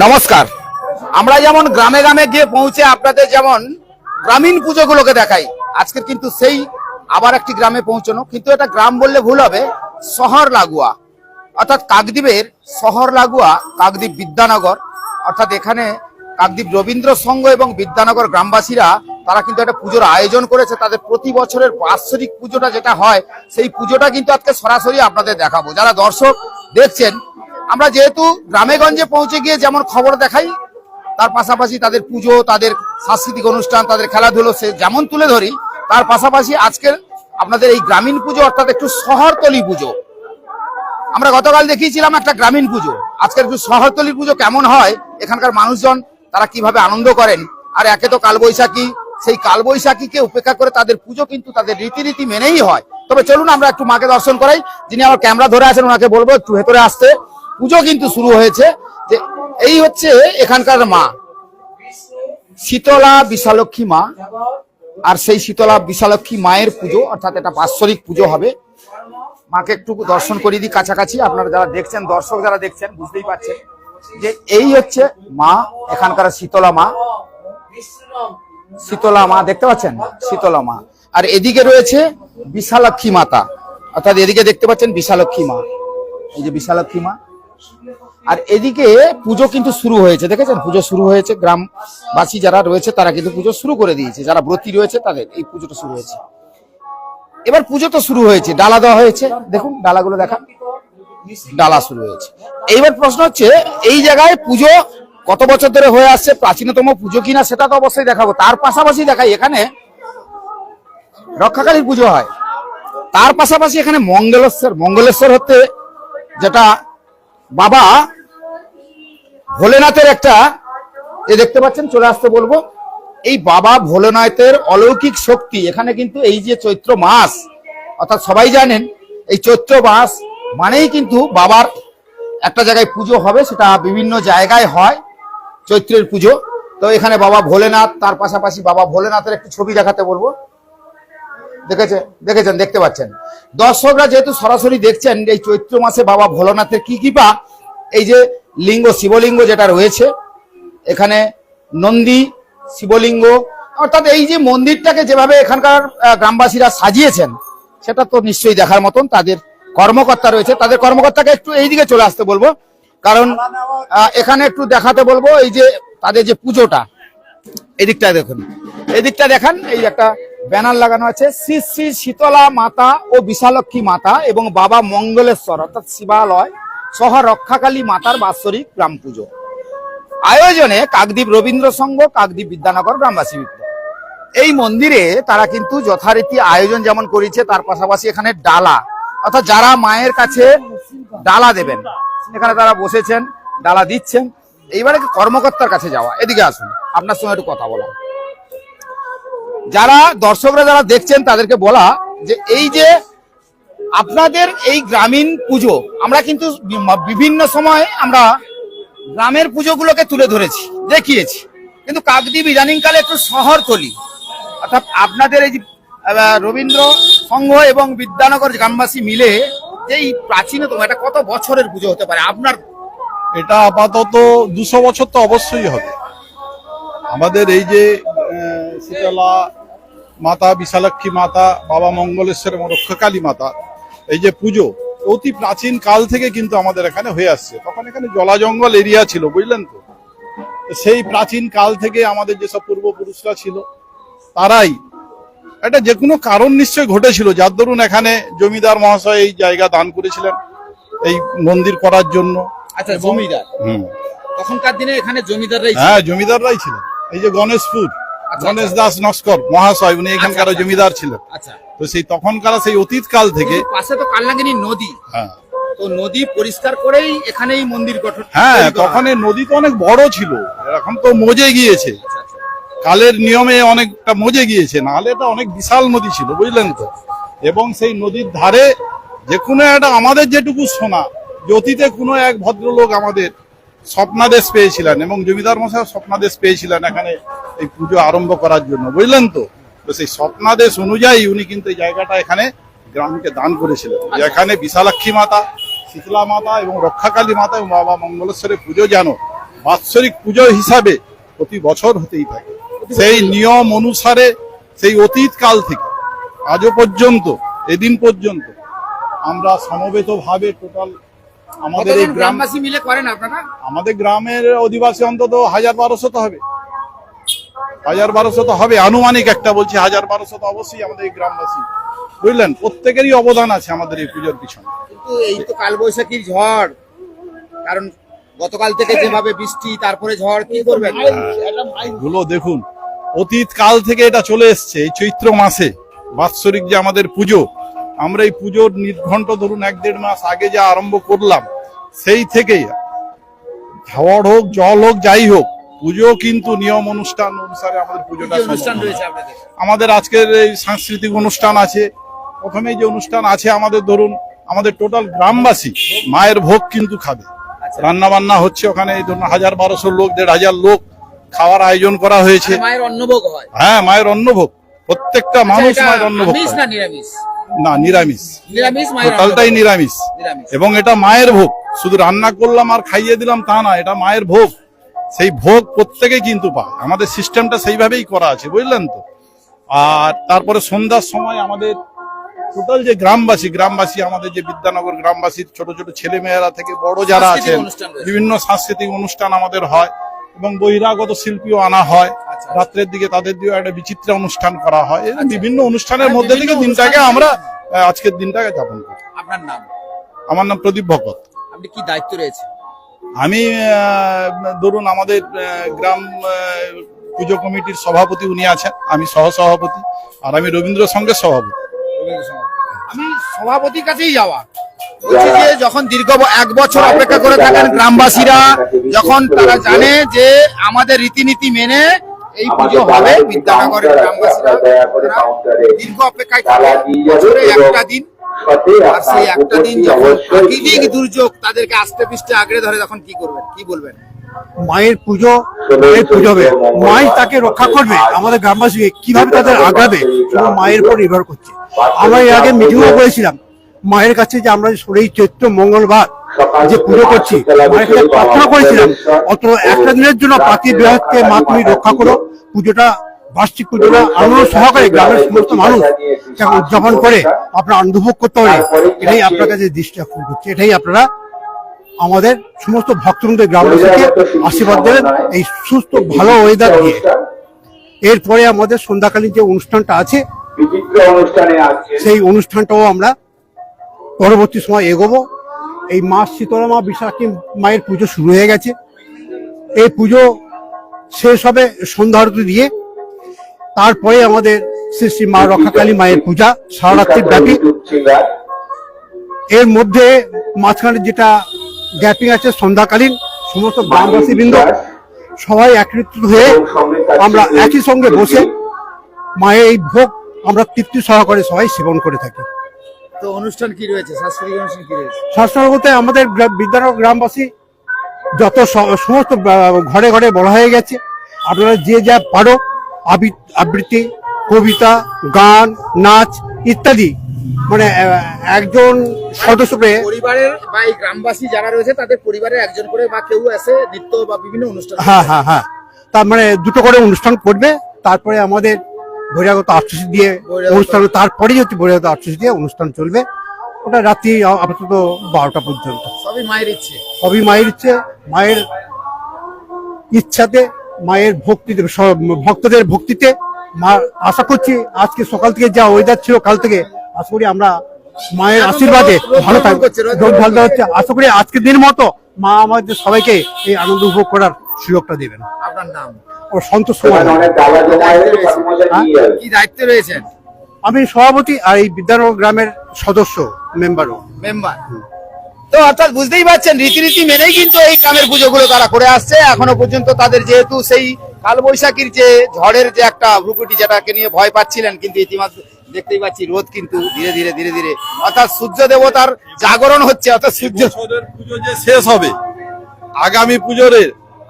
নমস্কার। আমরা যেমন গ্রামে গ্রামে গিয়ে পৌঁছে আপনাদের যেমন গ্রামীণ পুজোগুলোকে দেখাই, আজকে কিন্তু সেই আবার একটি গ্রামে পৌঁছানো, কিন্তু এটা গ্রাম বললে ভুল হবে, শহর লাগোয়া, অর্থাৎ কাকদ্বীপের শহর লাগোয়া কাকদ্বীপ বিদ্যানগর। অর্থাৎ এখানে কাকদ্বীপ রবীন্দ্র সংঘ এবং বিদ্যানগর গ্রামবাসীরা তারা কিন্তু একটা পুজোর আয়োজন করেছে। তাদের প্রতি বছরের বাৎসরিক পুজোটা যেটা হয়, সেই পুজোটা কিন্তু আজকে সরাসরি আপনাদের দেখাবো। যারা দর্শক দেখছেন, আমরা যেহেতু গ্রামে গঞ্জে পৌঁছে গিয়ে যেমন খবর দেখাই, তার পাশাপাশি তাদের পুজো, তাদের সাংস্কৃতিক অনুষ্ঠান, তাদের খেলাধুলো সে যেমন তুলে ধরি, তার পাশাপাশি আজকের আপনাদের এই গ্রামীণ পুজো অর্থাৎ একটু শহরতলি পুজো। আমরা গতকাল দেখিয়েছিলাম একটা গ্রামীণ পুজো, আজকের একটু শহরতলি পুজো কেমন হয়, এখানকার মানুষজন তারা কিভাবে আনন্দ করেন। আর একে তো কালবৈশাখী, সেই কালবৈশাখীকে উপেক্ষা করে তাদের পুজো কিন্তু তাদের রীতিনীতি মেনেই হয়। তবে চলুন আমরা একটু মাকে দর্শন করাই। যিনি আমার ক্যামেরা ধরে আছেন ওনাকে বলবো একটু ভেতরে আসতে। পুজো কিন্তু শুরু হয়েছে। যে এই হচ্ছে এখানকার মা শীতলা বিশালক্ষী মা, আর সেই শীতলা বিশালক্ষী মায়ের পুজো অর্থাৎ এটা বাৎসরিক পুজো হবে। মাকে একটু দর্শন করিয়ে দিই কাছাকাছি। আপনারা যারা দেখছেন, দর্শক যারা দেখছেন, বুঝতেই পারছেন যে এই হচ্ছে মা, এখানকার শীতলা মা। শীতলা মা দেখতে পাচ্ছেন, শীতলা মা। আর এদিকে রয়েছে বিশালক্ষী মাতা, অর্থাৎ এদিকে দেখতে পাচ্ছেন বিশালক্ষী মা, এই যে বিশালক্ষী মা। আর এদিকে পুজো কিন্তু শুরু হয়েছে, দেখেছেন পুজো শুরু হয়েছে। গ্রামবাসী যারা রয়েছে তারা কিন্তু পুজো শুরু করে দিয়েছে, যারা ব্রতী রয়েছে তাদের এই পুজোটা শুরু হয়েছে। এবার পুজো তো শুরু হয়েছে, ডালা দেওয়া হয়েছে, দেখুন ডালাগুলো দেখা, ডালা শুরু হয়েছে। এইবার প্রশ্ন হচ্ছে এই জায়গায় পুজো কত বছর ধরে হয়ে আসছে, প্রাচীনতম পুজো কিনা সেটা তো অবশ্যই দেখাবো। তার পাশাপাশি দেখাই এখানে রক্ষাকালীর পুজো হয়, তার পাশাপাশি এখানে মঙ্গলেশ্বর হতে যেটা বাবা ভোলেনাথের একটা দেখতে পাচ্ছেন, চলে আসতে বলবো। এই বাবা ভোলেনাথের অলৌকিক শক্তি এখানে কিন্তু এই যে চৈত্র মাস, অর্থাৎ সবাই জানেন এই চৈত্র মাস মানেই কিন্তু বাবার একটা জায়গায় পুজো হবে, সেটা বিভিন্ন জায়গায় হয় চৈত্রের পুজো। তো এখানে বাবা ভোলেনাথ, তার পাশাপাশি বাবা ভোলেনাথের একটি ছবি দেখাতে বলবো। দেখেছেন, দেখতে পাচ্ছেন দর্শকরা, যেহেতু সরাসরি দেখছেন এই চৈত্র মাসে বাবা ভোলেনাথের কি কৃপা। এই যে লিঙ্গ, শিবলিঙ্গ যেটা রয়েছে এখানে, নন্দী শিবলিঙ্গ, অর্থাৎ এই যে মন্দিরটাকে যেভাবে এখানকার গ্রামবাসীরা সাজিয়েছেন সেটা তো নিশ্চয়ই দেখার মতন। তাদের কর্মকর্তা রয়েছে, তাদের কর্মকর্তাকে একটু এইদিকে চলে আসতে বলবো, কারণ এখানে একটু দেখাতে বলবো এই যে তাদের যে পুজোটা। এদিকটা দেখুন, এদিকটা দেখান, এই একটা ব্যানার লাগানো আছে, শ্রী শ্রী শীতলা মাতা ও বিশালক্ষী মাতা এবং বাবা মঙ্গলেশ্বর অর্থাৎ শিবালয় সহ রক্ষাকালী মাতার বাৎসরিক গ্রাম পুজো আয়োজনে কাকদ্বীপ রবীন্দ্র সংঘ, কাকদ্বীপ বিদ্যানগর গ্রামবাসী মিত্র। এই মন্দিরে তারা কিন্তু যথারীতি আয়োজন যেমন করেছে, তার পাশাপাশি এখানে ডালা, অর্থাৎ যারা মায়ের কাছে ডালা দেবেন এখানে তারা বসেছেন, ডালা দিচ্ছেন। এইবারে কর্মকর্তার কাছে যাওয়া, এদিকে আসুন, আপনার সঙ্গে একটু কথা বলা। যারা দর্শকরা যারা দেখছেন তাদেরকে বলা যে এই যে আপনাদের এই গ্রামীণ পুজো, আমরা কিন্তু বিভিন্ন সময় আমরা গ্রামের পুজোগুলোকে তুলে ধরেছি, দেখিয়েছি, কিন্তু কাকদ্বীপ ইদানিংকালে একটু শহরতলি, অর্থাৎ আপনাদের এই যে রবীন্দ্র সংঘ এবং বিদ্যানগর গ্রামবাসী মিলে এই প্রাচীনতম, এটা কত বছরের পুজো হতে পারে আপনার? এটা আপাতত 200 বছর তো অবশ্যই হবে। আমাদের এই যে শীতলা মাতা, বিশালক্ষী মাতা, বাবা মঙ্গলেশ্বর এবং রক্ষাকালী মাতা, এই যে পুজো অতি প্রাচীন কাল থেকে কিন্তু আমাদের এখানে হয়ে আসছে। তখন এখানে জলা জঙ্গল এরিয়া ছিল, বুঝলেন তো। সেই প্রাচীন কাল থেকে আমাদের যেসব পূর্বপুরুষরা ছিল তারাই, এটা যে কোনো কারণ নিশ্চয় ঘটেছিল, যার দরুন এখানে জমিদার মহাশয় এই জায়গা দান করেছিলেন এই মন্দির করার জন্য। আচ্ছা, জমিদার তখনকার দিনে এখানে জমিদাররাই, হ্যাঁ জমিদাররাই ছিলেন। এই যে গণেশপুর গণেশ দাস নস্কর মহাশয়, উনি এখানকার জমিদার ছিলেন। আচ্ছা, তো সেই তখনকার সেই অতীত কাল থেকে পাশে তো কালনাগিনী নদী, হ্যাঁ, তো নদী পরিষ্কার করেই এখানেই মন্দির গঠন। হ্যাঁ, তখন এই নদী তো অনেক বড় ছিল, এখন তো মজে গিয়েছে, কালের নিয়মে অনেকটা মজে গিয়েছে, নাহলে এটা অনেক বিশাল নদী ছিল, বুঝলেন তো। এবং সেই নদীর ধারে যে কোনো একটা, আমাদের যেটুকু শোনা যে অতীতে কোনো এক ভদ্রলোক আমাদের স্বপ্নাদেশ পেয়েছিলেন এবং জমিদার মশাই স্বপ্নাদেশ পেয়েছিলেন এখানে এই পুজো আরম্ভ করার জন্য, বুঝলেন তো। তো সেই স্বপ্নাদেশ অনুযায়ী উনি কিন্তু এই জায়গাটা এখানে গ্রামকে দান করেছিলেন। এখানে বিশালাক্ষী মাতা, শীতলা মাতা এবং রক্ষাকালী মাতা এবং বাবা মঙ্গলেশ্বরের পুজো যেন বাৎসরিক পুজো হিসাবে প্রতি বছর হতেই থাকে। সেই নিয়ম অনুসারে সেই অতীত কাল থেকে আজও পর্যন্ত, এদিন পর্যন্ত আমরা সমবেতভাবে টোটাল আমাদের এই গ্রামবাসী মিলে করেন আপনারা? আমাদের গ্রামের অধিবাসী অন্তত 1200 তো হবে, 1200 তো হবে, আনুমানিক একটা বলছি, 1200 তো অবশ্যই আমাদের এই গ্রামবাসী, বুঝলেন। প্রত্যেকেরই অবদান আছে আমাদের এই পুজোর পিছনে। কিন্তু এই তো কালবৈশাখীর ঝড়, কারণ গতকাল থেকে যেভাবে বৃষ্টি, তারপরে ঝড়, কি করবেন? গুলো দেখুন, অতীত কাল থেকে এটা চলে এসছে। এই চৈত্র মাসে বাৎসরিক যে আমাদের পুজো, আমরা এই পুজোর নির্ঘণ্ট ধরুন 1-1.5 মাস আগে যে আরম্ভ করলাম, সেই থেকেই ঝড় হোক, জল হোক, যাই হোক, পুজো কিন্তু নিয়ম অনুষ্ঠান অনুসারে আমাদের পুজোটা অনুষ্ঠান রয়েছে আপনাদের? আমাদের আজকের এই সাংস্কৃতিক অনুষ্ঠান আছে। প্রথমেই যে অনুষ্ঠান আছে আমাদের, ধরুন আমাদের টোটাল গ্রামবাসী মায়ের ভোগ কিন্তু খাবে, রান্না বান্না হচ্ছে ওখানে। এই ধরুন 1200 লোক, 1500 লোক খাওয়ার আয়োজন করা হয়েছে। মায়ের অন্নভোগ হয়? হ্যাঁ, মায়ের অন্নভোগ, প্রত্যেকটা মানুষ মায়ের অন্নভোগ আমিষ না নিরামিষ? না, নিরামিষ, নিরামিষ, মায়ের টোটালটাই নিরামিষ। এবং এটা মায়ের ভোগ, শুধু রান্না করলাম আর খাইয়ে দিলাম তা না, এটা মায়ের ভোগ। সেই ভোগ প্রত্যেকে কিন্তু পায়, আমাদের সিস্টেমটা সেইভাবেই করা আছে, বুঝলেন তো। আর তারপরে সন্ধ্যার সময় আমাদের টোটাল যে গ্রামবাসী আমাদের যে বিদ্যানগর গ্রামবাসীর ছোট ছোট ছেলে মেয়েরা থেকে বড় যারা আছেন, বিভিন্ন সাংস্কৃতিক অনুষ্ঠান আমাদের হয় এবং বহিরাগত শিল্পীও আনা হয়। রাত্রের দিকে তাদের দিয়ে একটা বিচিত্র অনুষ্ঠান করা হয়। এই বিভিন্ন অনুষ্ঠানের মধ্যে থেকে দিনটাকে আমরা আজকের দিনটাকে যাপন করি। আপনার নাম? আমার নাম প্রদীপ ভকত। আপনি কি দায়িত্ব রয়েছে? আমি ধরুন আমাদের গ্রাম পুজো কমিটির সভাপতি উনি আছেন, আমি সহসভাপতি, আর আমি রবীন্দ্র সংঘের সভাপতি। আমি সভাপতির কাছেই যাওয়া বলছি যে, যখন দীর্ঘ 1 বছর অপেক্ষা করে থাকেন গ্রামবাসীরা, যখন তারা জানে যে আমাদের রীতিনীতি মেনে এই পুজো হবে, বিদ্যানগরের গ্রামবাসীরা দীর্ঘ অপেক্ষায় থাকে, বছরে একটা দিন। আর সেই একটা দিন যখন প্রাকৃতিক দুর্যোগ তাদেরকে আস্তে পিষ্টে আঁকড়ে ধরে, তখন কি করবেন, কি বলবেন? মায়ের পুজো, মায়ের পুজোবে, মাই তাকে রক্ষা করবে। আমাদের গ্রামবাসীকে কিভাবে তাদের আগাবে, শুধু মায়ের উপর নির্ভর করছে। আমরা এর আগে মিটিংও করেছিলাম মায়ের কাছে, যে আমরা এই চৈত্র মঙ্গলবার যে পুজো করছি, মায়ের কাছে প্রার্থনা করেছিলাম, অত একটা দিনের জন্য পাখি বিহারকে মা তুমি রক্ষা করো। পুজোটা, বার্ষিক পুজোটা আনন্দ সহকারে গ্রামের সমস্ত মানুষ উদযাপন করে আপনারা অনুভব করতে পারে, এটাই আপনার কাছে দৃষ্টি আকর্ষণ করছে। এটাই আপনারা আমাদের সমস্ত ভক্তবৃন্দের গ্রামবাসীকে আশীর্বাদ দেবেন এই সুস্থ ভালো ওয়েদার দিয়ে। এরপরে আমাদের সন্ধ্যাকালীন যে অনুষ্ঠানটা আছে, সেই অনুষ্ঠানটাও আমরা পরবর্তী সময় এগোবো। এই মা শীতলা মা বিশাখাী মায়ের পুজো শুরু হয়ে গেছে। এই পুজো শেষ হবে সন্ধ্যা আরতি দিয়ে। তারপরে আমাদের শ্রী শ্রী মা রক্ষাকালী মায়ের পূজা সারা রাত্রি ব্যাপী। এর মধ্যে মাঝখানে যেটা গ্যাপিং আছে, সন্ধ্যাকালীন সমস্ত গ্রামবাসী বৃন্দ সবাই একত্রিত হয়ে আমরা একই সঙ্গে বসে মায়ের এই ভোগ আমরা তৃপ্তি সহকারে সবাই সেবন করে থাকি। তো অনুষ্ঠান কি রয়েছে, সাংস্কৃতিক অনুষ্ঠান কি রয়েছে? সাংস্কৃতিক বলতে আমাদের বিদ্যানগর গ্রামবাসী যত সমস্ত ঘরে ঘরে বলা হয়ে গেছে, আপনারা যে যা পারো আবৃত্তি, কবিতা, গান, নাচ ইত্যাদি, মানে একজন সদস্যকে পরিবারের বা এই গ্রামবাসী যারা রয়েছে তাদের পরিবারের একজন করে বা কেউ আসে নৃত্য বা বিভিন্ন অনুষ্ঠান। হ্যাঁ, তার মানে দুটো করে অনুষ্ঠান করবে। তারপরে আমাদের বহিরাগত আর্টিস্ট দিয়ে অনুষ্ঠান, তারপরেই হচ্ছে বহিরাগত আর্টিস্ট দিয়ে অনুষ্ঠান চলবে। ওটা রাত্রি আপাতত 12টা পর্যন্ত। সবই মায়ের ইচ্ছে, সবই মায়ের ইচ্ছে, মায়ের ইচ্ছাতে, মায়ের ভক্তিতে, ভক্তদের ভক্তিতে। মা আশা করছি আজকে সকাল থেকে যা ওয়েদার ছিল কাল থেকে, আশা করি আমরা মায়ের আশীর্বাদে ভালো থাকবো, ভালো হচ্ছে। আশা করি আজকের দিন মতো মা আমাদের সবাইকে এই আনন্দ উপভোগ করার সুযোগটা দেবেন। আপনার নাম? ও সন্তোষ কুমার। কি দায়িত্ব রয়েছেন? আমি সভাপতি আর এই বিদ্যানগর গ্রামের সদস্য, মেম্বার। তো অর্থাৎ বুঝতেই পারছেন, রীতিনীতি মেনেই কিন্তু এই গ্রামের পুজোগুলো তারা করে আসছে এখনো পর্যন্ত। তাদের যেহেতু সেই কালবৈশাখীর যে ঝড়ের যে একটা ভ্রুকুটি, যেটাকে নিয়ে ভয় পাচ্ছিলেন, কিন্তু ইতিমধ্যে দেখতেই পাচ্ছি রোদ কিন্তু ধীরে ধীরে অর্থাৎ সূর্য দেবতার জাগরণ হচ্ছে। অর্থাৎ সূর্য পুজো যে শেষ হবে, আগামী পুজোর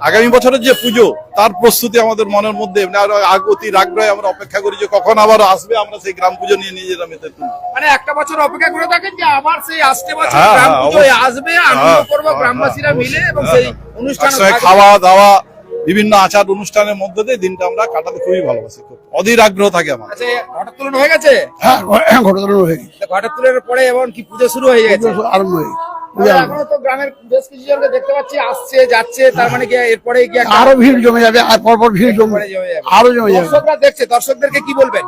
আগামী বছরের যে পুজো তার প্রস্তুতি আমাদের মনের মধ্যে এমনি আরো আগতির আগ্রহে আমরা অপেক্ষা করি যে কখন আবার আসবে, আমরা সেই গ্রাম পুজো নিয়ে নিজেরা মেতে তুলব। মানে একটা বছর অপেক্ষা করে থাকেন যে আবার সেই আসতে বছর হ্যাঁ, গ্রাম হ্যাঁ, পুজো অবশ্যই। আসবে, আনন্দ করবো গ্রামবাসীরা মিলে এবং সেই অনুষ্ঠান একসঙ্গে খাওয়া দাওয়া বিভিন্ন আচার অনুষ্ঠানের মধ্যে দিয়ে দিনটা আমরা কাটাতে খুবই ভালোবাসি, খুব অধীর আগ্রহ থাকে আমার। আচ্ছা, ঘটোত্তোলন হয়ে গেছে? হ্যাঁ, ঘটনা হয়ে গেছে, ঘটোত্তোলনের পরে এবং কি পুজো শুরু হয়ে গেছে? আরম্ভ হয়ে গেছে। এখনো তো গ্রামের বেশ কিছু জনকে দেখতে পাচ্ছি আসছে যাচ্ছে, তার মানে কি এরপরে কি একটা আরো ভিড় জমে যাবে, আর পরপর ভিড় জমবে, পরে জমে যাবে? আরো জমে যাবে। দর্শকরা দেখছে, দর্শকদেরকে কি বলবেন?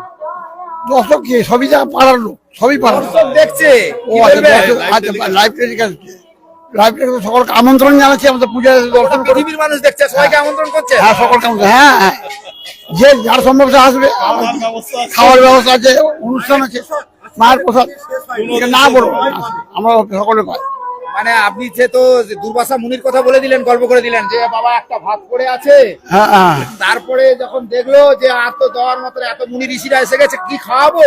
দর্শক কি সবই যা পাড়ার লোক, সবই পাড়ার লোক। দর্শক দেখছে, ও কি আচ্ছা, বলবেন? লাইভ টেলিকাস্ট, লাইভ টেলিকাস্ট সকলকে আমন্ত্রণ জানাচ্ছি আমাদের পূজায় দর্শন করে। পৃথিবীর মানুষ দেখছে, সবাইকে আমন্ত্রণ করছে। হ্যাঁ, সকলকে আমন্ত্রণ। হ্যাঁ, হ্যাঁ, যে যার সম্ভব সে আসবে। খাওয়ার ব্যবস্থা আছে, অনুষ্ঠান আছে, মায়ের প্রসাদ এটা না বলো, আমরা সকলে পাই। মানে আপনি যে তো দুর্বাসা মুনির কথা বলে দিলেন, গল্প করে দিলেন যে বাবা একটা ভাত পড়ে আছে, হ্যাঁ, হ্যাঁ, তারপরে যখন দেখলো যে এত দেওয়ার মতো এত মুনি ঋষিরা এসে গেছে, কি খাওয়াবো,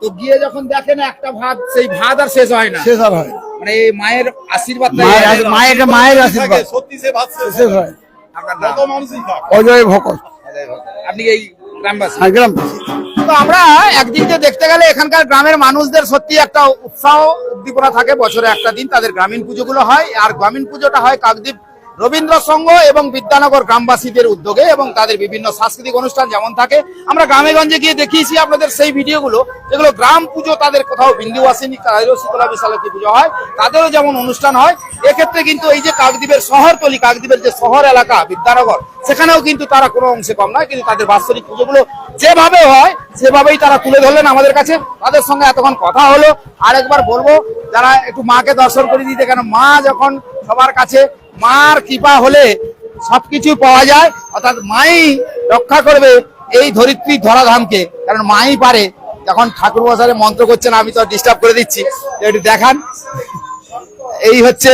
তো গিয়ে যখন দেখেন একটা ভাত, সেই ভাত আর শেষ হয় না। শেষ আর হয়। মানে এই মায়ের আশীর্বাদ, মায়ের আশীর্বাদ সত্যি সে ভাত শেষ হয়। আপনার কত নাম? মানুষই খায়। অজয় ভকত, আপনি এই গ্রামবাসী? হ্যাঁ, গ্রাম। তো আমরা একদিক দিয়ে দেখতে গেলে এখানকার গ্রামের মানুষদের সত্যি একটা উৎসাহ উদ্দীপনা থাকে, বছরে একটা দিন তাদের গ্রামীণ পুজোগুলো হয়, আর গ্রামীণ পুজোটা হয় কাকদ্বীপ রবীন্দ্র সংঘ এবং বিদ্যানগর গ্রামবাসীদের উদ্যোগে, এবং তাদের বিভিন্ন সাংস্কৃতিক অনুষ্ঠান যেমন থাকে, আমরা গ্রামে গঞ্জে গিয়ে দেখিয়েছি আপনাদের সেই ভিডিওগুলো, যেগুলো গ্রাম পুজো তাদের কোথাও বিন্দু আসেনি, তাদেরও শীতলা বিশালক্ষী পুজো হয়, তাদেরও যেমন অনুষ্ঠান হয়। এক্ষেত্রে কিন্তু এই যে কাকদ্বীপের শহরতলি, কাকদ্বীপের যে শহর এলাকা বিদ্যানগর, সেখানেও কিন্তু তারা কোনো অংশে কম নয়, কিন্তু তাদের বাৎসরিক পুজোগুলো যেভাবে হয় সেভাবেই তারা তুলে ধরলেন আমাদের কাছে। তাদের সঙ্গে এতক্ষণ কথা হলো। আরেকবার বলবো, যারা একটু মাকে দর্শন করে দিতে, কেন মা যখন সবার কাছে, মার কৃপা হলে সবকিছু পাওয়া যায়, অর্থাৎ মাই রক্ষা করবে এই ধরিত্রী ধরাধামকে, কারণ মাই পারে। যখন ঠাকুর মশাই মন্ত্র করছেন, আমি তো ডিস্টার্ব করে দিচ্ছি, একটু দেখান। এই হচ্ছে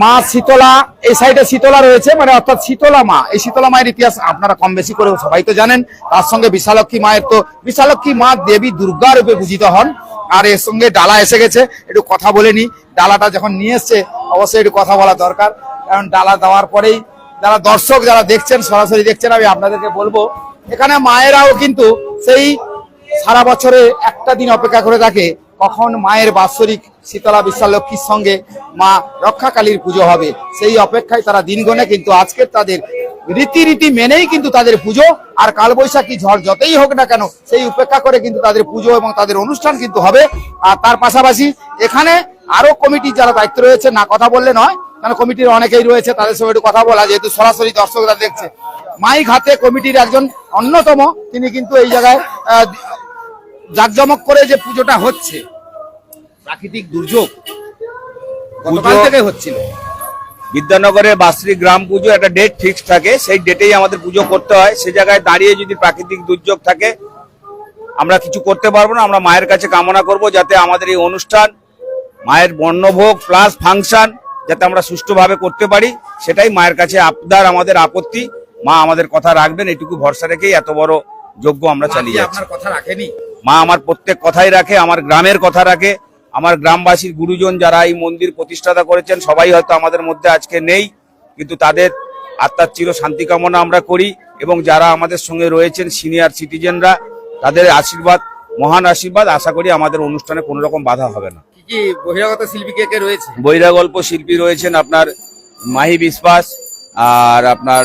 মা শীতলা, এই সাইডে শীতলা রয়েছে, মানে অর্থাৎ শীতলা মা। এই শীতলা মায়ের ইতিহাস আপনারা কম বেশি করে সবাই তো জানেন। তার সঙ্গে বিশালক্ষী মায়ের, তো বিশালক্ষী মা দেবী দুর্গা রূপে পূজিত হন। আর এর সঙ্গে ডালা এসে গেছে, একটু কথা বলে নি। ডালাটা যখন নিয়ে এসছে অবশ্যই একটু কথা বলা দরকার, কারণ ডালা দেওয়ার পরেই যারা দর্শক যারা দেখছেন, সরাসরি দেখছেন, আমি আপনাদেরকে বলবো এখানে মায়েরাও কিন্তু সেই সারা বছরে একটা দিন অপেক্ষা করে থাকে, কখন মায়ের বাৎসরিক শীতলা বিশালক্ষীর সঙ্গে মা রক্ষাকালীর পুজো হবে। সেই অপেক্ষায় তারা দিন গণে, কিন্তু আজকে তাদের রীতি মেনেই কিন্তু তাদের পুজো। আর কালবৈশাখী ঝড় যতই হোক না কেন, সেই উপেক্ষা করে কিন্তু তাদের পুজো এবং তাদের অনুষ্ঠান কিন্তু হবে। আর তার পাশাপাশি এখানে আরো কমিটির যারা দায়িত্ব রয়েছে, না কথা বললে নয়, কারণ কমিটির অনেকেই রয়েছে, তাদের সঙ্গে একটু কথা বলা, যেহেতু সরাসরি দর্শকরা দেখছে। মাইক হাতে কমিটির একজন অন্যতম, তিনি কিন্তু এই জায়গায় জাঁকজমক করে যে পুজোটা হচ্ছে, প্রাকৃতিক দুর্যোগ গতকাল থেকে হচ্ছিল। বিদ্যানগরের বাৎসরিক গ্রাম পুজো একটা ডেট ফিক্স থাকে, সেই ডেটেই আমাদের পুজো করতে হয়। সে জায়গায় দাঁড়িয়ে যদি প্রাকৃতিক দুর্যোগ থাকে, আমরা কিছু করতে পারবো না। আমরা মায়ের কাছে কামনা করব যাতে আমাদের এই অনুষ্ঠান, মায়ের বর্ণভোগ প্লাস ফাংশন, যাতে আমরা সুষ্ঠুভাবে করতে পারি, সেটাই মায়ের কাছে আবদার, আমাদের আপত্তি। মা আমাদের কথা রাখবেন, এটুকু ভরসা রেখেই এত বড় যজ্ঞ আমরা চালিয়ে যাচ্ছি। আপনার কথা রাখেনি? মা আমার প্রত্যেক কথাই রাখে, আমার গ্রামের কথা রাখে। আমার গ্রামবাসীর গুরুজন যারা এই মন্দির প্রতিষ্ঠাতা করেছেন, সবাই হয়তো আমাদের মধ্যে আজকে নেই, কিন্তু তাদের আত্মার চির শান্তি কামনা আমরা করি। এবং যারা আমাদের সঙ্গে রয়েছেন সিনিয়র সিটিজেনরা, তাদের আশীর্বাদ, মহান আশীর্বাদ, আশা করি আমাদের অনুষ্ঠানে কোনো রকম বাধা হবে না। কি কি বহিরাগত শিল্পী কে কে রয়েছে? বহিরাগল্প শিল্পী রয়েছেন আপনার মাহি বিশ্বাস, আর আপনার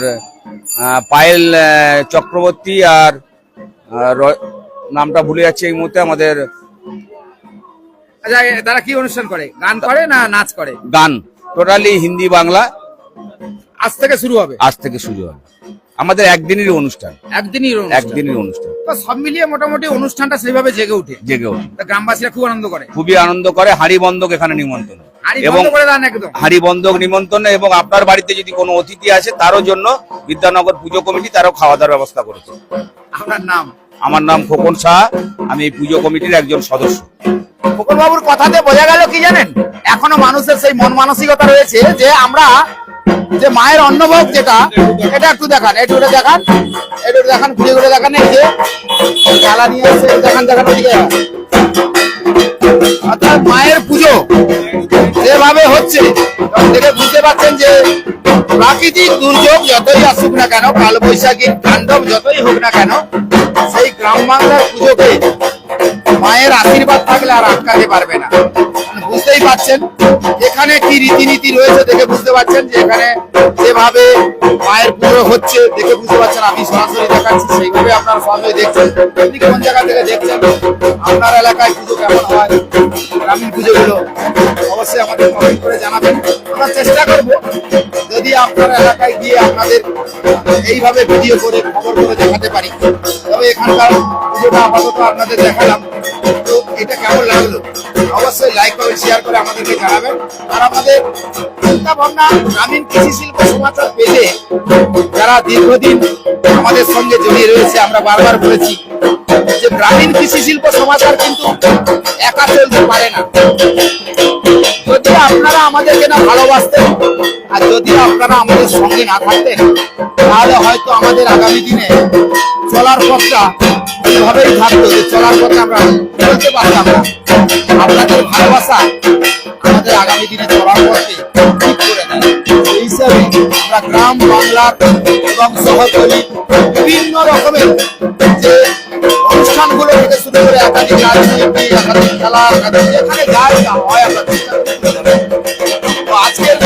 পায়েল চক্রবর্তী, আর নামটা ভুলে যাচ্ছে এই মুহূর্তে আমাদের। আচ্ছা, তারা কি অনুষ্ঠান করে? গান করে না নাচ করে? গান, টোটালি হিন্দি বাংলা। আজ থেকে শুরু হবে? আজ থেকে শুরু হবে। আমাদের একদিনের অনুষ্ঠান, একদিনের অনুষ্ঠান। তো সব মিলিয়ে মোটামুটি অনুষ্ঠানটা সেইভাবে জেগে ওঠে। তা গ্রামবাসীরা খুব আনন্দ করে? খুবই আনন্দ করে। হাড়ি বন্ধক এখানে নিমন্ত্রণ, এবং হাড়ি বন্ধক নিমন্ত্রণ, এবং আপনার বাড়িতে যদি কোনো অতিথি আসে তারও জন্য বিদ্যানগর পুজো কমিটি তারও খাওয়া দাওয়ার ব্যবস্থা করেছে। আপনার নাম? আমার নাম খোকন সাহা, আমি এই পুজো কমিটির একজন সদস্য। খোকন বাবুর কথাতে বোঝা গেল কি জানেন, এখনো মানুষের সেই মন মানসিকতা রয়েছে যে আমরা যে মায়ের অন্নভোগ যেটা, এটা একটু দেখান, একটু দেখান, একটু দেখান, ঘুরে ঘুরে দেখান। এই যে জ্বালা নিয়ে এসে দেখান, দেখান ওদিকে। অর্থাৎ মায়ের পুজো যেভাবে হচ্ছে হচ্ছে এবং দেখে বুঝতে পারছেন যে প্রাকৃতিক দুর্যোগ যতই আসুক না কেন, কালবৈশাখীর তাণ্ডব যতই হোক না কেন, সেই গ্রাম বাংলার পুজোকে মায়ের আশীর্বাদ থাকলে আর আটকাতে পারবে না। বুঝতেই পারছেন এখানে কি রীতিনীতি রয়েছে, দেখে বুঝতে পারছেন যে এখানে যেভাবে মায়ের পুজো হচ্ছে দেখে বুঝতে পারছেন। আমি সরাসরি দেখাচ্ছি, সেইভাবে আপনারা সরাসরি দেখছেন। আপনি কোন জায়গা থেকে দেখছেন, আপনার এলাকায় পুজো কেমন হয়, গ্রামীণ পুজোগুলো অবশ্যই আমাদের কমেন্ট করে জানাবেন। আমরা চেষ্টা করব যদি আপনার এলাকায় গিয়ে আপনাদের এইভাবে ভিডিও করে খবর করে দেখাতে পারি। তবে এখানকার পুজোটা আপাতত আপনাদের দেখালাম, তো এটা কেমন লাগলো অবশ্যই লাইক করে শেয়ার করে আমাদেরকে জানাবেন। আর আমাদের চিন্তা ভাবনা গ্রামীণ কৃষি শিল্প সমাচার পেজে যারা দীর্ঘদিন আমাদের সঙ্গে জড়িয়ে রয়েছে, আমরা বারবার বলেছি যে গ্রামীণ কৃষি শিল্প সমাচার কিন্তু একা চলতে পারে না। যদি আপনারা আমাদেরকে না ভালোবাসতেন আর যদি আপনারা আমাদের সঙ্গে না থাকতেন, তাহলে হয়তো আমাদের আগামী দিনে চলার পথটা এইভাবেই থাকতো, যে চলার পথে আমরা চলতে পারতাম না। আপনাদের ভালোবাসা আমাদের আগামী দিনে চলার পথে ঠিক করে দেয়। এই হিসাবে আমরা গ্রাম বাংলার এবং শহরতলি বিভিন্ন রকমের যে অনুষ্ঠানগুলো থেকে শুরু করে একাধিক রাজনীতি, একাধিক খেলা, একাধিক যেখানে যায় যা হয় আমরা চেষ্টা করি তুলে ধরার। তো আজকের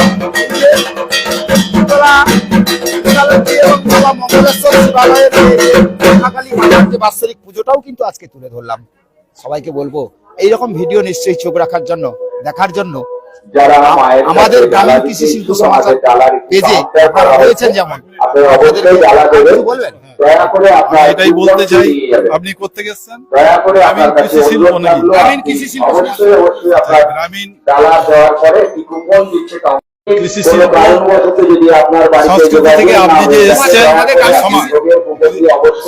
এবং বাবা মঙ্গলেশ্বর শিবালয়ের মহাকালী মাতার যে বাৎসরিক পুজোটাও কিন্তু আজকে তুলে ধরলাম। সবাইকে বলবো এইরকম ভিডিও নিশ্চয়ই চোখ রাখার জন্য, দেখার জন্য আমাদের গ্রামীণ কৃষি শিল্প সমাচার পেজে আপনারা রয়েছেন। যেমন বলবেন, এটাই বলতে চাই, আপনি কোত্থেকে এসেছেন? গ্রামীণ কৃষি শিল্প নাকি? গ্রামীণ কৃষি শিল্প গ্রামীণ কৃষি শিল্প সংস্কৃতি থেকে আপনি যে এসছেন,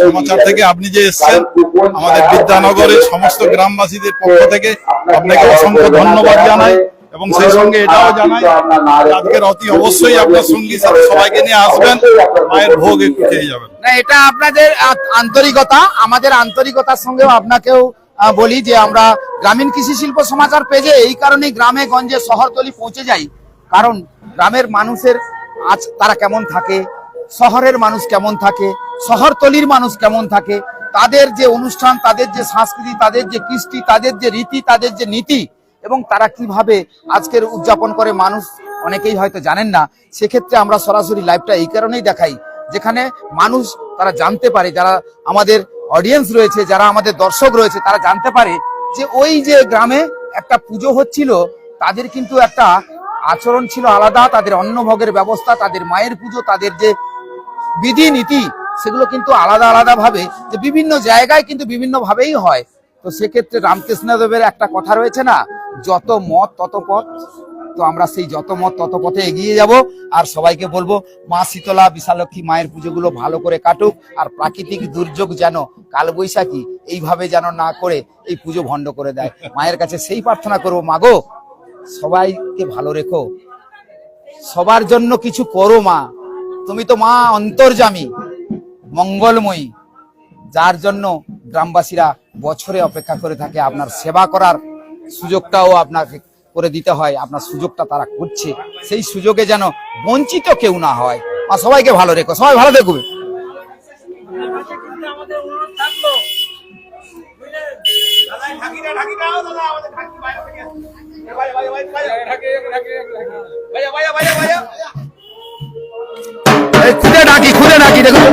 সমাচার থেকে আপনি যে এসছেন, আমাদের বিদ্যানগরের সমস্ত গ্রামবাসীদের পক্ষ থেকে আপনাকে অসংখ্য ধন্যবাদ জানাই। এবং সেই সঙ্গে এটাও জানাই আজকের অতি অবশ্যই আপনার সঙ্গী সাথে সবাইকে নিয়ে আসবেন, মায়ের ভোগ একটু খেয়ে যাবেন। না, এটা আপনাদের আন্তরিকতা, আমাদের আন্তরিকতার সঙ্গেও আপনাকেও বলি যে আমরা গ্রামীণ কৃষি শিল্প সমাচার পেজে এই কারণেই গ্রামে গঞ্জে শহরতলি পৌঁছে যাই, কারণ গ্রামের মানুষের আজ তারা কেমন থাকে, শহরের মানুষ কেমন থাকে, শহরতলির মানুষ কেমন থাকে, তাদের যে অনুষ্ঠান, তাদের যে সংস্কৃতি, তাদের যে কৃষ্টি, তাদের যে রীতি, তাদের যে নীতি এবং তারা কিভাবে আজকের উদযাপন করে মানুষ অনেকেই হয়তো জানেন না। সেক্ষেত্রে আমরা সরাসরি লাইভটা এই কারণেই দেখাই যেখানে মানুষ তারা জানতে পারে, যারা আমাদের অডিয়েন্স রয়েছে, যারা আমাদের দর্শক রয়েছে, তারা জানতে পারে যে ওই যে গ্রামে একটা পুজো হচ্ছিল, তাদের কিন্তু একটা আচরণ ছিল আলাদা, তাদের অন্নভোগের ব্যবস্থা, তাদের মায়ের পুজো, তাদের যে বিধি নীতি, সেগুলো কিন্তু আলাদা আলাদা ভাবে, যে বিভিন্ন জায়গায় কিন্তু বিভিন্ন ভাবেই হয়। তো সেক্ষেত্রে রামকৃষ্ণদেবের একটা কথা রয়েছে না, যত মত তত পথ। তো আমরা সেই যত মত তত পথে এগিয়ে যাব। আর সবাইকে বলবো মা শীতলা বিশালক্ষী মায়ের পুজোগুলো ভালো করে কাটুক, আর প্রাকৃতিক দুর্যোগ যেন কালবৈশাখী এইভাবে যেন না করে এই পুজো ভণ্ড করে দেয়। মায়ের কাছে সেই প্রার্থনা করবো, মাগো সবাইকে ভালো রেখো, সবার জন্য কিছু করো মা, তুমি তো মা অন্তর্যামী, মঙ্গলময়ী, যার জন্য গ্রামবাসীরা বছরে অপেক্ষা করে থাকে। আপনার সেবা করার সুযোগটাও আপনাকে করে দিতে হয়, আপনার সুযোগটা তারা করছে, সেই সুযোগে যেন বঞ্চিত কেউ না হয়। আর সবাইকে ভালো রেখো, সবাই ভালো দেখবে। খুদে ডাকি দেখো।